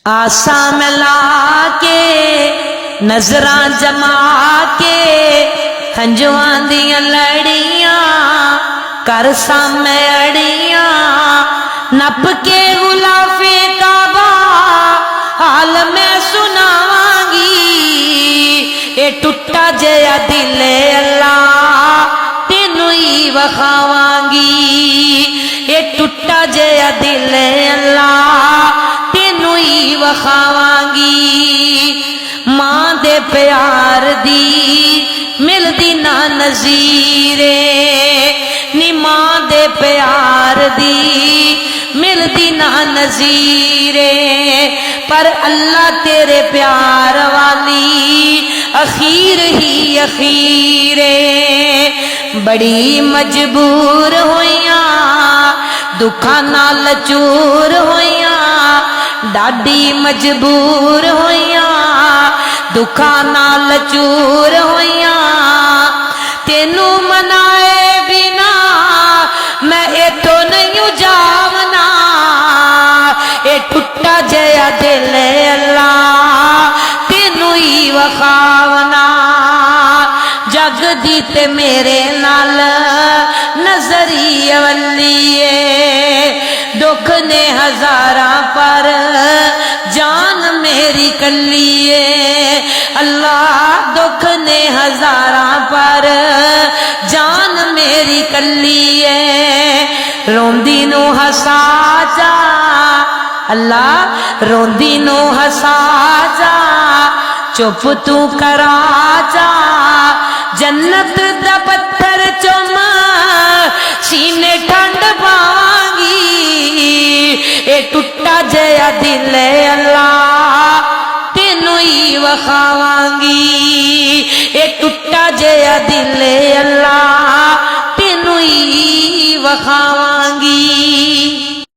आसा मिला के नजरां जमा के हंजुआं दियां लड़ियां कर सामे अड़ियां नप के गुलाफे काबा हाल मैं सुनावांगी। ए टुटा जया दिले अल्लाह तेनू ही वखावांगी। ए टुटा जया दिले अल्लाह तेनू ही वखावांगी। मां दे प्यार दी मिलदी ना नज़ीरे नी मां दे प्यार दी मिलदी ना नज़ीरे पर अल्लाह तेरे प्यार वाली अखीर ही अखीरे। बड़ी मजबूर होइया दुखा नाल चूर होइया डाडी मजबूर होइया दुखा नाल चूर होइया तेनू मनाए बिना मैं इथों नहीं जावना। ए टुटा जया दिल अल्लाह तेनू ही वखावना। जग दी ते मेरे नाल नजरी अवलिए दुख ने हजारा पर जान मेरी कलिए। अल्लाह दुख ने हजारा पर जान मेरी कलिए। रोंदी नू हसा जा अल्लाह रोंदी नू हसा जा चुप तू करा जा जन्नत दा पत्थर चुम सीने ठंड पावांगी। ए टुटा जया दिल अल्लाह तेनू ही वखावांगी। ए टुटा जया दिल